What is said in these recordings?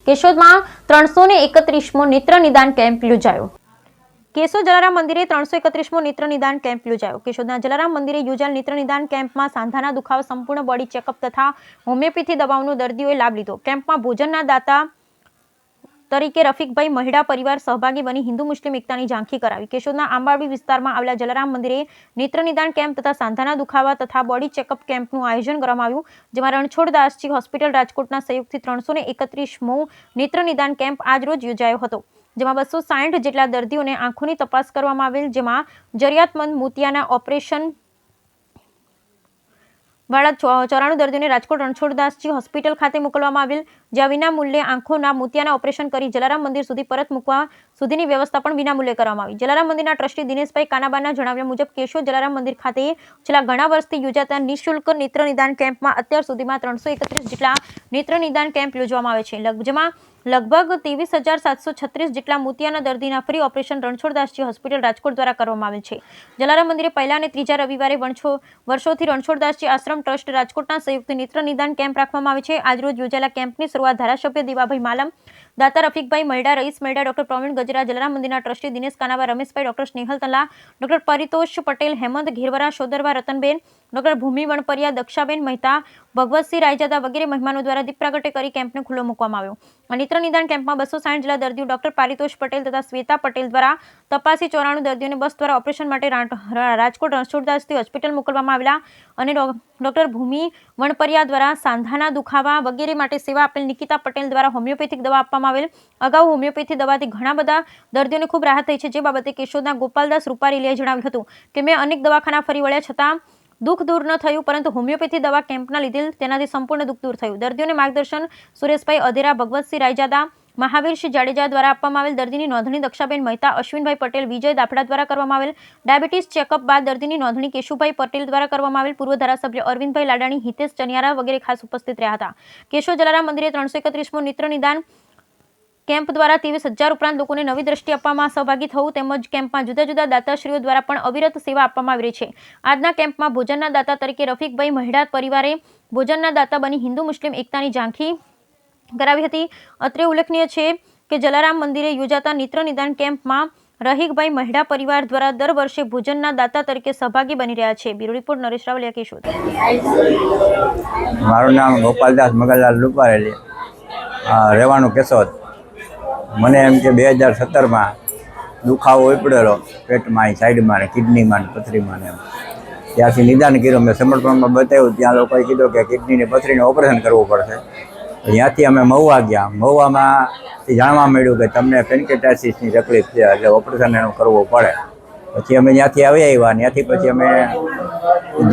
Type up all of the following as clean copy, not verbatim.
કેશોદમાં 331મો નેત્ર નિદાન કેમ્પ યોજાયો। કેશોદ જલારામ મંદિરે 331મો નેત્ર નિદાન કેમ્પ યોજાયો। કેશોદના જલારામ મંદિરે યોજાયેલ નેત્ર નિદાન કેમ્પમાં સાંધાના દુખાવા, સંપૂર્ણ બોડી ચેકઅપ તથા હોમિયોપેથી દવાઓનો દર્દીઓએ લાભ લીધો। કેમ્પમાં ભોજનના દાતા તરીકે રફીકભાઈ મહિડા પરિવાર સહભાગી બની હિન્દુ મુસ્લિમ એકતાની ઝાંખી કરાવી। કેશોદના આંબાવડી વિસ્તારમાં આવેલા જલારામ મંદિરે નેત્ર નિદાન કેમ્પ તથા સાંધાના દુખાવા તથા બોડી ચેકઅપ કેમ્પનું આયોજન કરવામાં આવ્યું, જેમાં રણછોડદાસજી હોસ્પિટલ રાજકોટના સહયોગથી 331મો નેત્ર નિદાન કેમ્પ આજરોજ યોજાયો હતો, જેમાં 260 જેટલા દર્દીઓને આંખોની તપાસ કરવામાં આવેલ, જેમાં જરૂરિયાતમંદ મોતિયાના ઓપરેશન વાળા 94 દર્દીઓને રાજકોટ રણછોડદાસજી હોસ્પિટલ ખાતે મોકલવામાં આવેલ, જ્યાં વિના મૂલ્યે આંખોના મોતિયાના ઓપરેશન કરી જલારામ મંદિર સુધી પરત મૂકવા સુધીની વ્યવસ્થા પણ વિના મૂલ્યે કરવામાં આવી। જલારામ મંદિરના ટ્રસ્ટી દિનેશભાઈ કાનાબાના જણાવ્યા મુજબ કેશોદ જલારામ મંદિર ખાતે છેલ્લા ઘણા વર્ષથી યોજાતા નિઃશુલ્ક નેત્ર નિદાન કેમ્પમાં અત્યાર સુધીમાં 331 જેટલા નેત્ર નિદાન કેમ્પ યોજવામાં આવે છે, જેમાં લગભગ 23,736 જેટલા મોતિયાના દર્દીના free operation Ranchhoddasji hospital Rajkot દ્વારા કરવામાં આવેલ છે। જલારામ મંદિરે પહેલા અને ત્રીજા રવિવારે વર્ષોથી રણછોડદાસજી આશ્રમ ટ્રસ્ટ રાજકોટના સહયોગથી નેત્ર નિદાન કેમ્પ રાખવામાં આવે છે। આજરોજ યોજાયેલા કેમ્પની શરૂઆત ધારાસભ્ય દેવાભાઈ માલમ, દાતા રફીકભાઈ મહિડા, રઈસ મહિડા, ડોક્ટર પ્રવીણ ગજરા, જલારામ મંદિરના trustee Dinesh Kanaba, Rameshbhai, doctor Snehal Tala, doctor Paritosh Patel, Hemant Ghervara, Sodarva Ratanben, doctor Bhumi Vanpariya, Dakshaben Mehta, Bhagwatsinh Raijada વગેરે મહેમાનો દ્વારા દીપ પ્રાગટ્ય કરી કેમ્પને ખુલ્લો મૂકવામાં આવ્યો। આ નેત્ર નિદાન કેમ્પમાં 260 જેટલા દર્દીઓ ડોક્ટર પારિતોષ પટેલ તથા શ્વેતા પટેલ દ્વારા તપાસી 94 દર્દીઓને બસ દ્વારા ઓપરેશન માટે રાજકોટ રણછોડદાસજી હોસ્પિટલ મોકલવામાં આવેલા અને ડોક્ટર ભૂમિ વણપરિયા દ્વારા સાંધાના દુખાવા વગેરે માટે સેવા આપેલ નિકિતા પટેલ દ્વારા હોમિયોપેથિક દવા આપવામાં આવેલ। અગાઉ હોમિયોપેથી દવાથી ઘણા બધા દર્દીઓને ખૂબ રાહત થઈ છે, જે બાબતે કેશોદના ગોપાલદાસ રૂપારેલીએ જણાવ્યું હતું કે મેં અનેક દવાખાના ફરી વળ્યા છતાં દુઃખ દૂર ન થયું, પરંતુ હોમિયોપેથી દવા કેમ્પના લીધે તેનાથી સંપૂર્ણ દુઃખ દૂર થયું। દર્દીઓને માર્ગદર્શન સુરેશભાઈ અધેરા, ભગવતસિંહ રાયજાદા, મહાવીરસિંહ જાડેજા દ્વારા આપવામાં આવેલ। દર્દીની નોંધણી દક્ષાબેન મહેતા, અશ્વિનભાઈ પટેલ, વિજય દાફડા દ્વારા કરવામાં આવેલ। ડાયાબિટીસ ચેકઅપ બાદ દર્દીની નોંધણી કેશુભાઈ પટેલ દ્વારા કરવામાં આવેલ। પૂર્વ ધારાસભ્ય અરવિંદભાઈ લાડાણી, હિતેશ ચનિયારા વગેરે ખાસ ઉપસ્થિત રહ્યા હતા। કેશોદ જલારામ મંદિરે 331મો નેત્ર નિદાન કેમ્પ દ્વારા 23,000 ઉપરાંત લોકોને નવી દ્રષ્ટિ આપવામાં સહભાગી થવું તેમજ કેમ્પમાં જુદા જુદા દાતાશ્રીઓ દ્વારા પણ અવિરત સેવા આપવામાં આવી રહી છે। આજના કેમ્પમાં ભોજનના દાતા તરીકે રફીકભાઈ મહિડા પરિવારે ભોજનના દાતા બની હિન્દુ મુસ્લિમ એકતાની ઝાંખી કરાવી હતી। અત્રે ઉલ્લેખનીય છે કે જલારામ મંદિરે યોજાતા નેત્ર નિદાન કેમ્પમાં રહીકભાઈ મહિડા પરિવાર દ્વારા દર વર્ષે ભોજનના દાતા તરીકે સહભાગી બની રહ્યા છે। Bureau report Naresh Ravalia, Keshod. મારું નામ ગોપાલદાસ મગનલાલ રૂપારેલી, રહેવાનું કેશોદ। મને એમ કે 2017માં દુખાવો ઉપડેલો પેટમાં, અહીં સાઈડમાં ને કિડનીમાં ને પથરીમાં ને એમ, ત્યાંથી નિદાન કર્યું। મેં સમર્પણમાં બતાવ્યું, ત્યાં લોકોએ કીધું કે કિડનીની પથરીને ઓપરેશન કરવું પડશે। ત્યાંથી અમે મહુવા ગયા। મહુવામાંથી જાણવા મળ્યું કે તમને પેન્કેટાઇટિસની તકલીફ છે, એટલે ઓપરેશન એનું કરવું પડે। પછી અમે ત્યાંથી આવ્યા, ત્યાંથી પછી અમે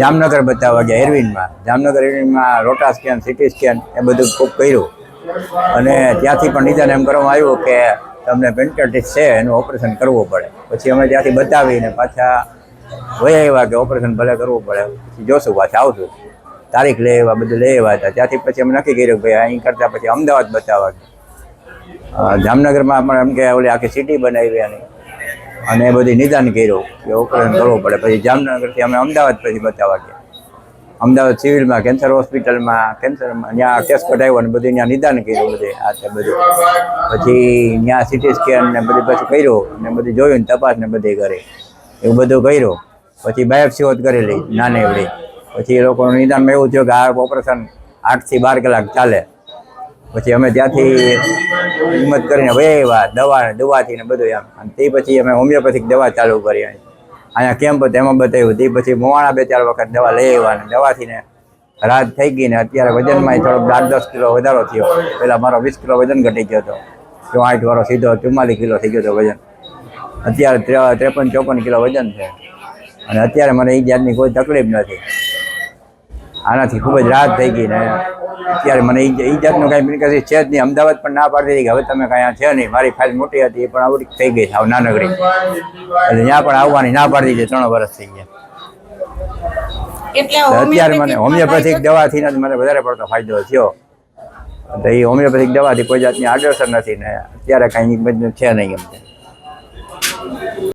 જામનગર બતાવવા ગયા, એરવિનમાં। Jamnagar એરવિનમાં rota scan, city scan એ બધું ખૂબ કર્યું અને ત્યાંથી પણ નિદાન એમ કરવામાં આવ્યું કે તમને પેન્કેટાઇટિસ છે, એનું ઓપરેશન કરવું પડે। પછી અમે ત્યાંથી બતાવીને પાછા વહી આવ્યા કે ઓપરેશન ભલે કરવું પડે, પછી જોશું, પાછા આવશું, તારીખ લઈ આવ્યા, બધું લઈ આવ્યા હતા। ત્યાંથી પછી અમે નક્કી કર્યું કે અહીં કરતાં પછી અમદાવાદ બતાવવા। જામનગરમાં પણ એમ કે ઓલી આખી સિટી બનાવી અને એ બધી નિદાન કર્યું કે ઓપરેશન કરવું પડે। પછી જામનગરથી અમે અમદાવાદ પછી બતાવવા ગયા। અમદાવાદ સિવિલમાં, કેન્સર હોસ્પિટલમાં, કેન્સરમાં ત્યાં ટેસ્ટ કઢાવ્યો અને બધું ત્યાં નિદાન કર્યું, બધે આ તે બધું। પછી ત્યાં સિટી સ્કેન ને બધું પછી કર્યું ને બધું જોયું ને તપાસ ને બધી કરી, એવું બધું કર્યું। પછી બાયોપ્સી હોત કરેલી નાની એવડી। પછી એ લોકોનું નિદાનમાં એવું થયું કે આ ઓપરેશન 8 થી 12 કલાક ચાલે। પછી અમે ત્યાંથી હિંમત કરીને વહી આવ્યા, દવાથી ને બધું એમ। અને તે પછી અમે હોમિયોપેથિક દવા ચાલુ કરી। અહીંયા કેમ્પ હતો એમાં બતાવ્યું, તે પછી મોવાણા 2-4 વખત દવા લઈ આવ્યા ને દવાથી ને રાહત થઈ ગઈ ને અત્યારે વજનમાં થોડોક 8-10 કિલો વધારો થયો। પહેલાં મારો 20 કિલો વજન ઘટી ગયો હતો, 64 વાળો સીધો 44 કિલો થઈ ગયો હતો વજન। અત્યારે 53-54 કિલો વજન છે અને અત્યારે મને એ જાતની કોઈ તકલીફ નથી। આનાથી ખૂબ જ રાહત થઈ ગઈ ને અત્યારે મને એ જાતનું કાંઈ મિનિકસી છે જ નહીં। અમદાવાદ પણ ના પાડી દીધી કે હવે તમે કાંઈ છે નહીં। મારી ફાઇલ મોટી હતી, એ પણ આવડી થઈ ગઈ સાવ નાનકડી, એટલે ત્યાં પણ આવવાની ના પાડી દીધી। 3 વર્ષ થઈ ગયા। અત્યારે મને હોમિયોપેથિક દવાથી જ મને વધારે પડતો ફાયદો થયો। તો એ હોમિયોપેથિક દવાથી કોઈ જાતની આડઅસર નથી ને અત્યારે કાંઈ બધું છે નહીં એમ।